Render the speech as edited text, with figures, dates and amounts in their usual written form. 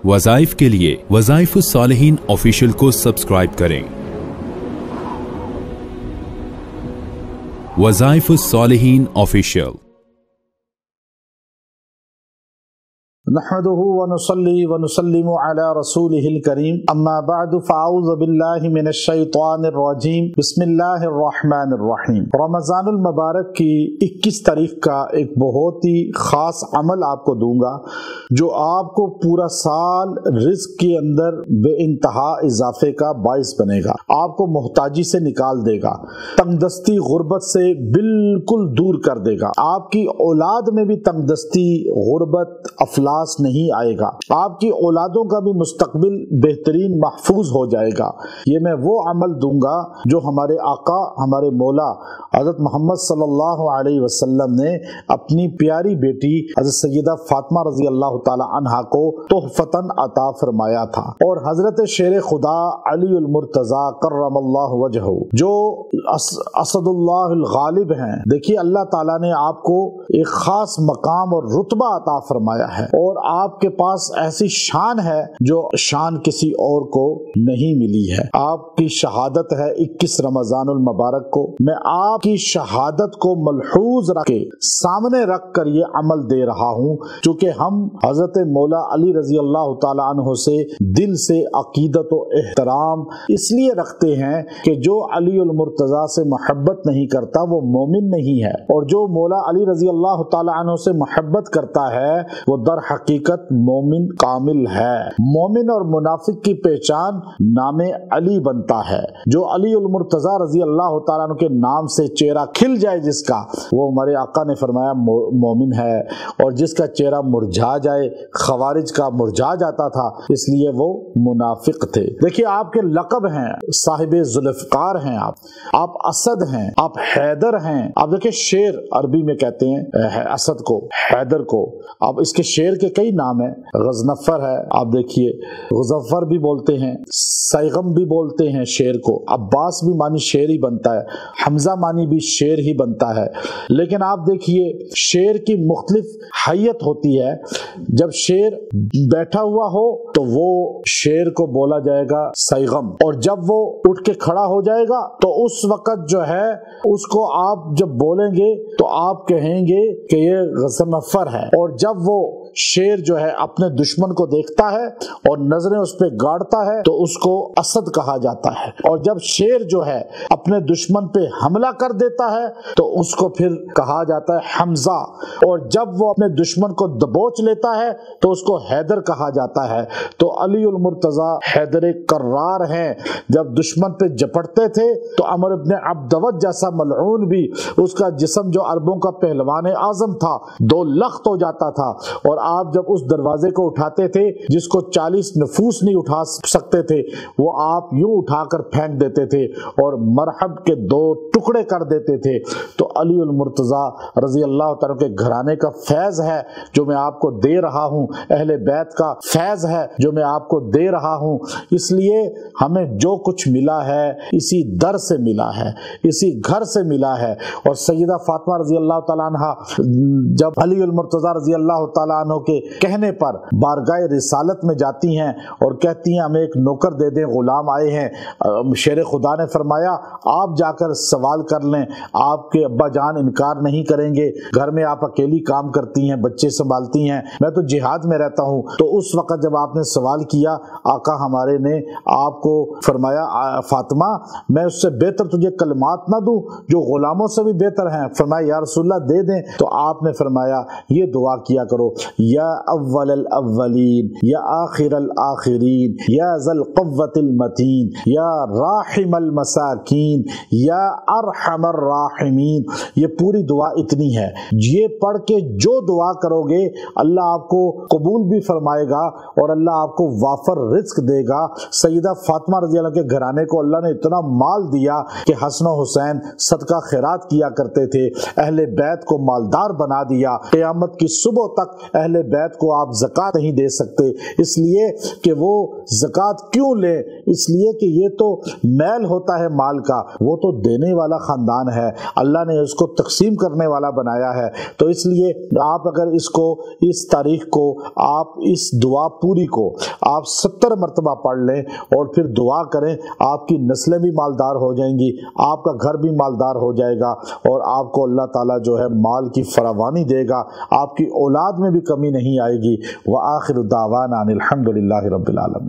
वज़ाइफ के लिए वज़ाइफ सालिहीन ऑफिशियल को सब्सक्राइब करें। वज़ाइफ सालिहीन ऑफिशियल। नहमदुहु व नुसल्ली व नुसल्लिमु अला रसूलिहिल करीम, अम्मा बअदु फ़अऊज़ु बिल्लाहि मिनश शैतानिर रजीम, बिस्मिल्लाहिर रहमानिर रहीम। रमज़ानुल मुबारक की 21 तारीख का एक बहुत ही ख़ास अमल आपको दूंगा जो आपको पूरा साल रिज़्क़ के अंदर बेइंतहा इजाफे का बाइस बनेगा, आपको मोहताजी से निकाल देगा, तंगदस्ती गुर्बत से बिल्कुल दूर कर देगा, आपकी औलाद में भी तंगदस्ती गुर्बत अफलास नहीं आएगा, आपकी औलादों का भी मुस्तकबिल बेहतरीन महफूज हो जाएगा। ये मैं वो अमल दूंगा जो हमारे आका हमारे मौला हज़रत मोहम्मद सल्लल्लाहु अलैहि वसल्लम ने अपनी प्यारी बेटी हज़रत सैयदा फातिमा रज़ी अल्लाह ताला अन्हा को तोहफतन अता फरमाया था। और हज़रत शेर खुदा अली उल मुर्तज़ा कर्रमल्लाहु वजहहु जो असदुल्लाहुल गालिब हैं, देखिए अल्लाह ताला ने आपको एक खास मकाम और रुतबा अता फरमाया है और आपके पास ऐसी शान है जो शान किसी और को नहीं मिली है। आपकी शहादत है 21 रमज़ानुल मुबारक को। मैं आपकी शहादत को मलहूज रख के सामने रख कर ये अमल दे रहा हूँ, चूँकि हम हजरत मौला अली रजी अल्लाह ताला अन्हु से दिल से अकीदत और एहतराम इसलिए रखते हैं कि जो अली उल मुर्तज़ा से मोहब्बत नहीं करता वो मोमिन नहीं है, और जो मौला अली रजी अल्लाह ताला अन्हु से मोहब्बत करता है वो दर हकीकत मोमिन कामिल है। मोमिन और मुनाफिक की पहचान नामे अली बनता है। जो अली उल मुर्तज़ा रजी अल्लाह ताला अन्हु के नाम से चेहरा खिल जाए जिसका, वो हमारे आका ने फरमाया मोमिन है, और जिसका चेहरा मुरझा जाए, खवारिज का मुरझा जाता था, इसलिए वो मुनाफिक थे। देखिए आपके लक़ब हैं, साहिबे जुल्फ़कार हैं, आप असद हैं, आप हैदर हैं। आप देखिए शेर अरबी में कहते हैं असद को, हैदर को। अब इसके शेर के कई नाम है, गजनफर है, आप देखिए गुज़फ़र भी बोलते हैं, सैगम भी बोलते हैं शेर को, अब्बास भी मानी शेर ही बनता है, हमजा मानी भी शेर ही बनता है। लेकिन आप देखिए शेर की मुख्तलिफ हैयत होती है। जब शेर बैठा हुआ हो तो वो शेर को बोला जाएगा सैगम, और जब वो उठ के खड़ा हो जाएगा तो उस वक़्त जो है उसको आप जब बोलेंगे तो आप कहेंगे कि ये गजनफर है। और जब वो शेर जो है अपने दुश्मन को देखता है और नजरें उस पे गाड़ता है तो उसको असद कहा जाता है। और जब शेर जो है अपने दुश्मन पे हमला कर देता है तो उसको फिर कहा जाता है हमजा, और जब वो अपने दुश्मन को दबोच लेता है तो उसको हैदर कहा जाता है। तो अली उल मुर्तज़ा हैदर कर्रार हैं। जब दुश्मन पे झपटते थे तो अमर इब्न अब्दवद जैसा मलऊन भी, उसका जिस्म जो अरबों का पहलवान आजम था, 2 लख्त हो जाता था, और आप जब उस दरवाजे को उठाते थे जिसको 40 नफूस नहीं उठा सकते थे, वो आप यूं उठाकर फेंक देते थे और मरहब के 2 टुकड़े कर देते थे। तो अली उल मुर्तज़ा रजी अल्लाह तआला के घराने का फैज है जो मैं आपको दे रहा हूँ, अहले बैत का फैज है जो मैं आपको दे रहा हूँ। इसलिए हमें जो कुछ मिला है इसी दर से मिला है, इसी घर से मिला है। और सैयदा फातिमा रजी अल्लाह तआला अन्हा जब अली उल मुर्तज़ा रजी अल्लाह तआला अन्हु के कहने पर बारगाह रिसालत में जाती हैं और कहती हैं हमें एक नौकर दे दें, गुलाम आए हैं। शेर खुदा ने फरमाया आप जाकर सवाल कर लें, आपके अब्बा जान इनकार नहीं करेंगे, घर में आप अकेली काम करती हैं, बच्चे संभालती हैं, मैं तो जिहाद में रहता हूँ। तो उस वक्त जब आपने सवाल किया, आका हमारे ने आपको फरमाया फातिमा मैं उससे बेहतर तुझे कलमात ना दूं जो गुलामों से भी बेहतर हैं? फरमाया या रसूलल्लाह दे दें। तो आपने फरमाया ये दुआ किया करो, या अव्वल अव्वलीन या आखिर आखिरीन या ज़ल क़व्वतिल मतीन या राहिमल मसाकीन या अरहमर राहिमीन। ये पूरी दुआ इतनी है, ये पढ़ के जो दुआ करोगे अल्लाह आपको कबूल भी फरमाएगा और अल्लाह आपको वाफर रिज़्क़ देगा। सैयदा फातिमा रज़ी अल्लाह के घराने को अल्लाह ने इतना माल दिया कि हसन हुसैन सदका खैरात किया करते थे, अहले बैत को मालदार बना दिया। क़यामत की सुबह तक अहले बैत को आप ज़कात नहीं दे सकते, इसलिए कि वो ज़कात क्यों ले, इसलिए कि ये तो मैल होता है माल का, वो तो देने वाला ख़ानदान है, अल्लाह ने उसको तकसीम करने वाला बनाया है। तो इसलिए आप अगर इसको इस تاریخ کو آپ اس دعا پوری کو آپ 70 مرتبہ پڑھ لیں اور پھر دعا کریں، آپ کی نسلیں بھی مالدار ہو جائیں گی، آپ کا گھر بھی مالدار ہو جائے گا، اور آپ کو اللہ تعالیٰ جو ہے مال کی فراوانی دے گا، آپ کی اولاد میں بھی کمی نہیں آئے گی۔ وآخر دعوانا ان الحمد للہ رب العالمین۔